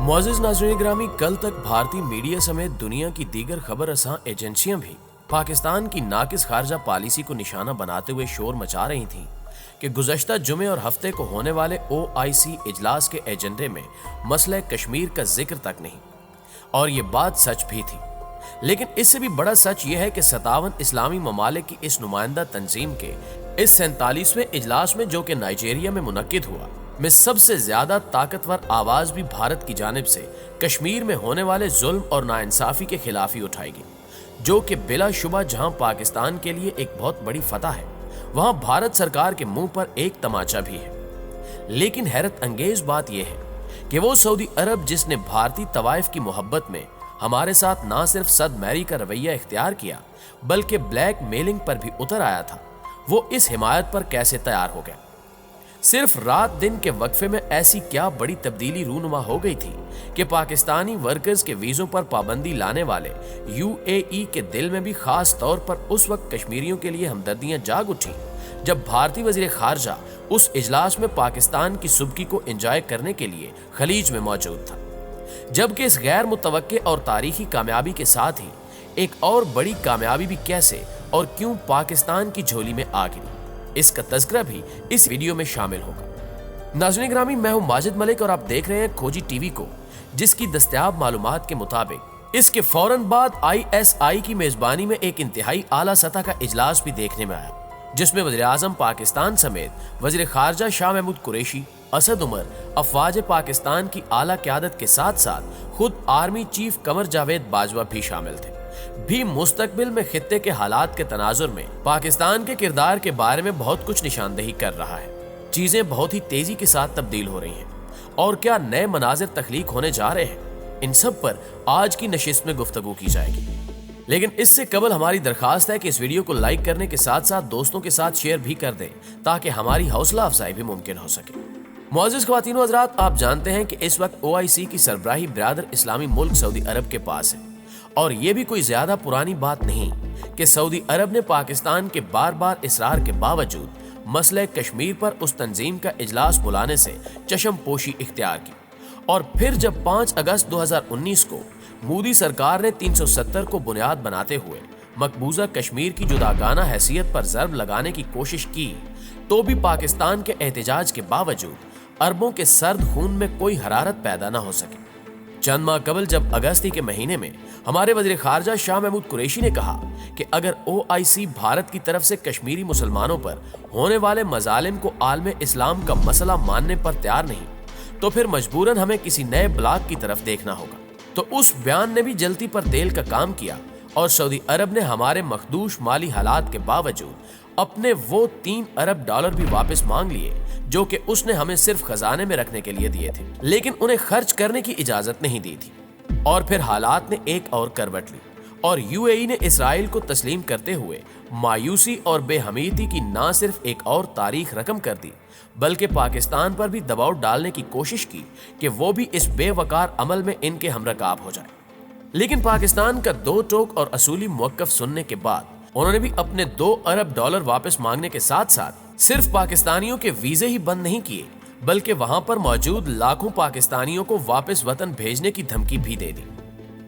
मुअज़्ज़िज़ नाज़रीन ग्रामी, कल तक भारतीय मीडिया समेत दुनिया की दीगर खबर रसां एजेंसियां भी पाकिस्तान की नाकिस खारजा पॉलिसी को निशाना बनाते हुए शोर मचा रही थीं कि गुज़श्ता जुमे और हफ्ते को होने वाले OIC इजलास के एजेंडे में मसला कश्मीर का जिक्र तक नहीं। और ये बात सच भी थी, लेकिन इससे भी बड़ा सच ये है कि 57 इस्लामी ममालिक की इस नुमाइंदा तंजीम के इस 47वें इजलास में, जो कि नाइजीरिया में मुनक्किद हुआ, में सबसे ज्यादा ताकतवर आवाज भी भारत की जानिब से कश्मीर में होने वाले जुल्म और नाइंसाफी के खिलाफ ही उठाएगी, जो कि बिलाशुबा जहां पाकिस्तान के लिए एक बहुत बड़ी फतह है, वहां भारत सरकार के मुंह पर एक तमाचा भी है। लेकिन हैरत अंगेज बात यह है कि वो सऊदी अरब जिसने भारतीय तवाइफ की मोहब्बत में हमारे साथ ना सिर्फ सदमैरी का रवैया इख्तियार किया बल्कि ब्लैक मेलिंग पर भी उतर आया था, वो इस हिमायत पर कैसे तैयार हो गया। सिर्फ रात दिन के वक्फे में ऐसी क्या बड़ी तब्दीली रूनुमा हो गई थी कि पाकिस्तानी वर्कर्स के वीजों पर पाबंदी लाने वाले UAE के दिल में भी खास तौर पर उस वक्त कश्मीरियों के लिए हमदर्दियां जाग उठी जब भारतीय वजीर खारजा उस इजलास में पाकिस्तान की सुबकी को एंजॉय करने के लिए खलीज में मौजूद था। जबकि इस गैर मुतवक्के और तारीखी कामयाबी के साथ ही एक और बड़ी कामयाबी भी कैसे और क्यों पाकिस्तान की झोली में आ गिरी, इसका तज़किरा भी इस वीडियो में शामिल होगा। नाज़रीन ग्रामी, मैं हूं माजिद मलिक और आप देख रहे हैं खोजी टीवी को, जिसकी दस्तयाब मालूमात के मुताबिक इसके फौरन बाद ISI की मेजबानी में एक इंतहाई आला सतह का इजलास भी देखने में आया, जिसमें वज़ीर आज़म पाकिस्तान समेत वज़ीर खारजा शाह महमूद कुरैशी, असद उमर, अफवाज पाकिस्तान की आला क़यादत के साथ साथ खुद आर्मी चीफ कमर जावेद बाजवा भी शामिल थे। भी मुस्तकबिल में खित्ते के हालात के तनाजुर में पाकिस्तान के किरदार के बारे में बहुत कुछ निशानदेही कर रहा है। चीजें बहुत ही तेजी के साथ तब्दील हो रही हैं और क्या नए मनाजिर तख्लीक होने जा रहे हैं, इन सब पर आज की नशिस्त में गुफ्तगू की जाएगी। लेकिन इससे कबल हमारी दरखास्त है कि इस वीडियो को लाइक करने के साथ साथ दोस्तों के साथ शेयर भी कर दें ताकि हमारी हौसला अफजाई भी मुमकिन हो सके। मुअज़्ज़िज़ ख्वातीन व हज़रात, आप जानते हैं कि इस वक्त OIC की सरबराही बिरादर इस्लामी मुल्क सऊदी अरब के पास है और ये भी कोई ज्यादा पुरानी बात नहीं कि सऊदी अरब ने पाकिस्तान के बार बार इसरार के बावजूद मसले कश्मीर पर उस तंजीम का इजलास बुलाने से चशम पोशी इख्तियार की। और फिर जब 5 अगस्त 2019 को मोदी सरकार ने 370 को बुनियाद बनाते हुए मकबूजा कश्मीर की जुदागाना हैसियत पर ज़र्ब लगाने की कोशिश की, तो भी पाकिस्तान के एहतजाज के बावजूद अरबों के सर्द खून में कोई हरारत पैदा न हो सकी। चंद माह कबल जब अगस्त के महीने में हमारे वज़ीर खारजा शाह महमूद कुरैशी ने कहा कि अगर OIC भारत की तरफ से कश्मीरी मुसलमानों पर होने वाले मजालिम को आलम इस्लाम का मसला मानने पर तैयार नहीं, तो फिर मजबूरन हमें किसी नए ब्लॉक की तरफ देखना होगा, तो उस बयान ने भी जलती पर तेल का काम किया और सऊदी अरब ने हमारे मखदूश माली हालात के बावजूद अपने वो $3 अरब भी वापस मांग लिए जो कि उसने हमें सिर्फ खजाने में रखने के लिए दिए थे, लेकिन उन्हें खर्च करने की इजाजत नहीं दी थी। और फिर हालात ने एक और करवट ली और UAE ने इसराइल को तस्लीम करते हुए मायूसी और बेहमीती की ना सिर्फ एक और तारीख रकम कर दी बल्कि पाकिस्तान पर भी दबाव डालने की कोशिश की कि वो भी इस बेवकार अमल में इनके हमरकाब हो जाए। लेकिन पाकिस्तान का दो टोक और असूली मौक़िफ़ सुनने के बाद उन्होंने भी अपने $2 अरब वापस मांगने के साथ साथ सिर्फ पाकिस्तानियों के वीजे ही बंद नहीं किए बल्कि वहां पर मौजूद लाखों पाकिस्तानियों को वापस वतन भेजने की धमकी भी दे दी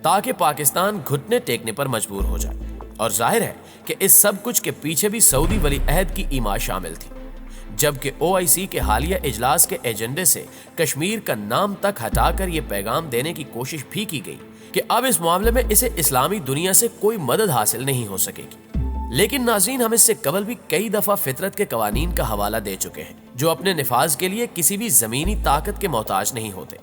ताकि पाकिस्तान घुटने टेकने पर मजबूर हो जाए। और जाहिर है कि इस सब कुछ के पीछे भी सऊदी वली अहद की ईमा शामिल थी, जबकि OIC के हालिया इजलास के एजेंडे से कश्मीर का नाम तक हटाकर ये पैगाम देने की कोशिश भी की गई कि अब इस मामले में इसे इस्लामी दुनिया से कोई मदद हासिल नहीं हो सकेगी। लेकिन नाज़रीन, हम इससे कबल भी कई दफा फितरत के कवानीन का हवाला दे चुके हैं जो अपने निफाज के लिए किसी भी जमीनी ताकत के मोहताज नहीं होते।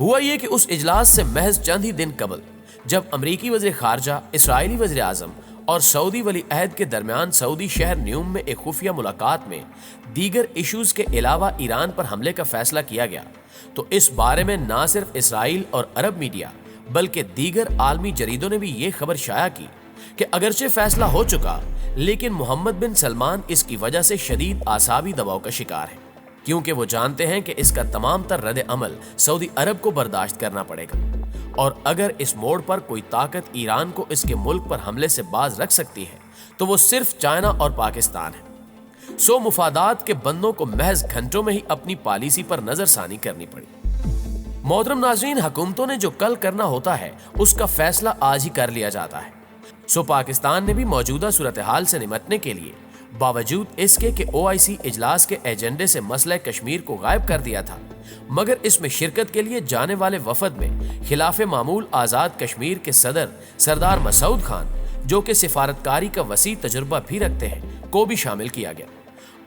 हुआ ये कि उस इजलास से महज चंद ही दिन कबल जब अमरीकी वज़ीर खारजा, इसराइली वज़ीर आज़म और सऊदी वली अहद के दरमियान सऊदी शहर न्यूम में एक खुफिया मुलाकात में दीगर इशूज के अलावा ईरान पर हमले का फैसला किया गया, तो इस बारे में ना सिर्फ इसराइल और अरब मीडिया बल्कि दीगर आलमी जरीदों ने भी ये खबर शाया की कि अगरचे फैसला हो चुका, लेकिन मोहम्मद बिन सलमान इसकी वजह से शदीद आसाबी दबाव का शिकार है, क्योंकि वो जानते हैं कि इसका तमाम तर रद्द अमल सऊदी अरब को बर्दाश्त करना पड़ेगा और अगर इस मोड़ पर कोई ताकत ईरान को इसके मुल्क पर हमले से बाज रख सकती है तो वो सिर्फ चाइना और पाकिस्तान है। सो मुफादात के बंदों को महज घंटों में ही अपनी पॉलिसी पर नजरसानी करनी पड़ी। मोहतरम नाज़रीन, हुकूमतों ने जो कल करना होता है उसका फैसला आज ही कर लिया जाता है। सो पाकिस्तान ने भी मौजूदा सूरत हाल से निपटने के लिए बावजूद इसके कि OIC इजलास के एजेंडे से मसला कश्मीर को गायब कर दिया था, मगर इसमें शिरकत के लिए जाने वाले वफद में खिलाफे मामूल आज़ाद कश्मीर के सदर सरदार मसूद खान, जो कि सिफारतकारी का वसी तजुर्बा भी रखते हैं, को भी शामिल किया गया।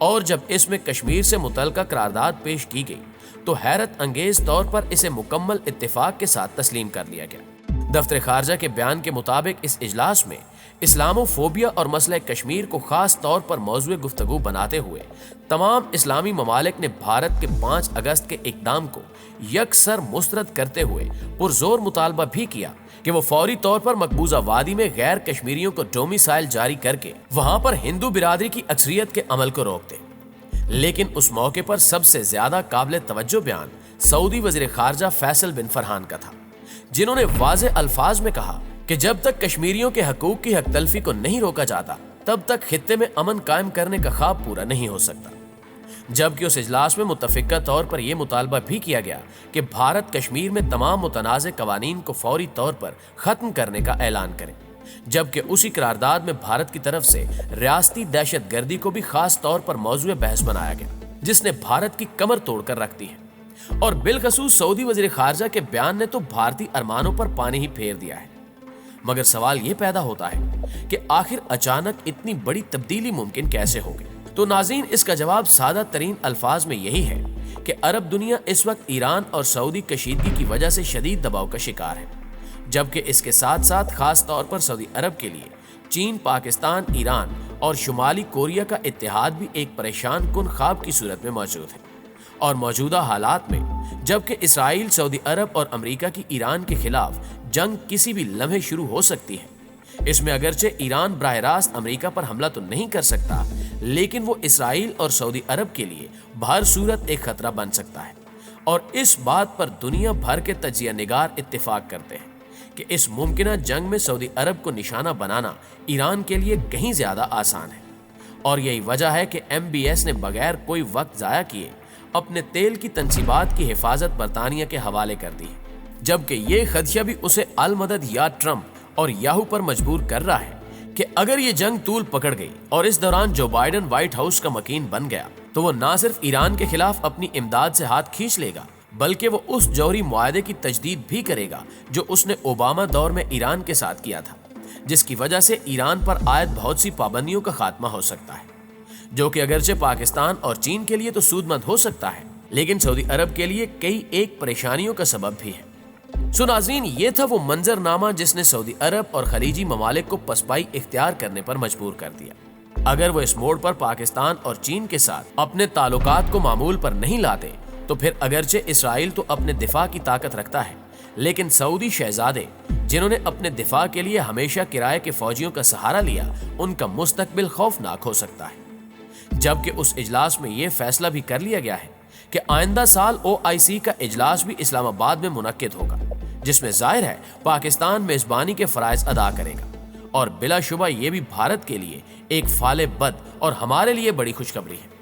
और जब इसमें कश्मीर से मुतल्लिका करारदाद पेश की गई तो हैरत अंगेज तौर पर इसे मुकम्मल इत्तेफाक के साथ तस्लीम कर लिया गया। दफ्तर खारजा के बयान के मुताबिक इस इजलास में इस्लामोफोबिया और मसला कश्मीर को खास तौर पर मौजूद गुफ्तगू बनाते हुए तमाम इस्लामी ममालिक ने भारत के 5 अगस्त के इक़दाम को यकसर मुस्तरद करते हुए पुरजोर मुतालबा भी किया कि वो फौरी तौर पर मकबूजा वादी में गैर कश्मीरियों को डोमिसाइल जारी करके वहां पर हिंदू बिरादरी की अक्सरियत के अमल को रोक दे। लेकिन उस मौके पर सबसे ज्यादा काबिल तवज्जो बयान सऊदी वज़ीर खारजा फैसल बिन फरहान का था, जिन्होंने वाज़े अल्फाज में कहा कि जब तक कश्मीरियों के हकूक की हक तलफी को नहीं रोका जाता तब तक खित्ते में अमन कायम करने का ख्वाब पूरा नहीं हो सकता। जबकि उस इजलास में मुत्तफ़िक़ा तौर पर यह मुतालबा भी किया गया कि भारत कश्मीर में तमाम मुतनाज़ कवानीन को फौरी तौर पर ख़त्म करने का ऐलान करे, जबकि उसी करारदाद में भारत की तरफ से रियासती दहशत गर्दी को भी खास तौर पर मौजूद बहस बनाया गया, जिसने भारत की कमर तोड़कर रख दी है। और बिलखसूस सऊदी वज़ीर खारजा के बयान ने तो भारतीय अरमानों पर पानी ही फेर दिया है। मगर सवाल ये पैदा होता है कि आखिर अचानक इतनी बड़ी तब्दीली मुमकिन कैसे हो गई? तो नाज़रीन, इसका जवाब सादा तरीन अल्फाज में यही है कि अरब दुनिया इस वक्त ईरान और सऊदी कशीदगी की वजह से शदीद दबाव का शिकार है, जबकि इसके साथ साथ खास तौर पर सऊदी अरब के लिए चीन, पाकिस्तान, ईरान और शुमाली कोरिया का इत्तेहाद भी एक परेशान कुन ख्वाब की सूरत में मौजूद है। और मौजूदा हालात में जबकि इसराइल, सऊदी अरब और अमेरिका की ईरान के खिलाफ जंग किसी भी लम्हे शुरू हो सकती है, इसमें अगरचे ईरान बराह रास्त अमेरिका पर हमला तो नहीं कर सकता, लेकिन वो इसराइल और सऊदी अरब के लिए बहर सूरत एक खतरा बन सकता है। और इस बात पर दुनिया भर के तजिया निगार इत्तेफाक करते हैं कि इस मुमकिना जंग में सऊदी अरब को निशाना बनाना ईरान के लिए कहीं ज्यादा आसान है। और यही वजह है कि MBS ने बगैर कोई वक्त जाया किए अपने तेल की तनसीबात की हिफाजत बरतानिया के हवाले कर दी, जबकि ये खदशा भी उसे अल मदद या ट्रंप और याहू पर मजबूर कर रहा है कि अगर ये जंग तूल पकड़ गई और इस दौरान जो बाइडन व्हाइट हाउस का मकीन बन गया तो वो ना सिर्फ ईरान के खिलाफ अपनी इमदाद से हाथ खींच लेगा, बल्कि वो उस जौहरी मुआहदे की तजदीद भी करेगा जो उसने ओबामा दौर में ईरान के साथ किया था, जिसकी वजह से ईरान पर आयद बहुत सी पाबंदियों का खात्मा हो सकता है, जो कि अगरचे पाकिस्तान और चीन के लिए तो सूदमंद हो सकता है, लेकिन सऊदी अरब के लिए कई एक परेशानियों का सबब भी है। सो नाज़रीन, ये था वो मंजरनामा जिसने सऊदी अरब और खलीजी ममालिक को पसपाई इख्तियार करने पर मजबूर कर दिया। अगर वो इस मोड़ पर पाकिस्तान और चीन के साथ अपने ताल्लुकात को मामूल पर नहीं लाते तो फिर अगरचे इसराइल तो अपने दिफा की ताकत रखता है, लेकिन सऊदी शहजादे जिन्होंने अपने दिफा के लिए हमेशा किराए के फौजियों का सहारा लिया, उनका मुस्तकबिल खौफनाक हो सकता है। जबकि उस इजलास में यह फैसला भी कर लिया गया है कि आइंदा साल OIC का इजलास भी इस्लामाबाद में मुनक्किद होगा, जिसमें जाहिर है पाकिस्तान मेजबानी के फराइज अदा करेगा। और बिलाशुबा ये भी भारत के लिए एक फाले बद और हमारे लिए बड़ी खुशखबरी है।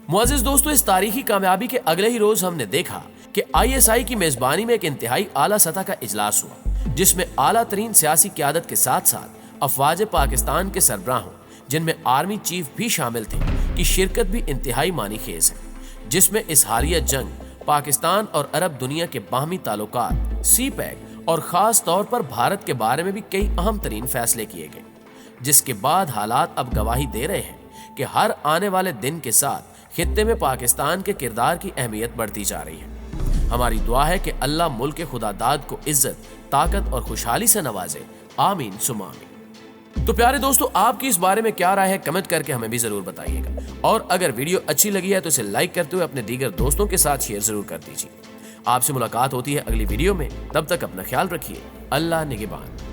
मुअज़्ज़िज़ दोस्तों, इस तारीखी कामयाबी के अगले ही रोज हमने देखा कि ISI की मेजबानी में एक इंतहाई आला सतह का इजलास हुआ, जिसमें आला तरीन सियासी क़यादत के साथ साथ अफवाज पाकिस्तान के सरबराहों, जिनमें आर्मी चीफ भी शामिल थे, की शिरकत भी इंतहाई मानी खेज है, जिसमें इस हालिया जंग, पाकिस्तान और अरब दुनिया के बाहमी ताल्लुकात, CPEC और खास तौर पर भारत के बारे में भी कई अहम तरीन फैसले किए गए, जिसके बाद हालात अब गवाही दे रहे हैं कि हर आने वाले दिन के साथ खित्ते में पाकिस्तान के किरदार की अहमियत बढ़ती जा रही है। हमारी दुआ है कि अल्लाह मुल्क खुदादाद को इज्जत, ताकत और खुशहाली से नवाजे। आमीन सुमा आमीन। तो प्यारे दोस्तों, आपकी इस बारे में क्या राय है, कमेंट करके हमें भी जरूर बताइएगा। और अगर वीडियो अच्छी लगी है तो इसे लाइक करते हुए अपने दीगर दोस्तों के साथ शेयर जरूर कर दीजिए। आपसे मुलाकात होती है अगली वीडियो में, तब तक अपना ख्याल रखिए। अल्लाह निगहबान।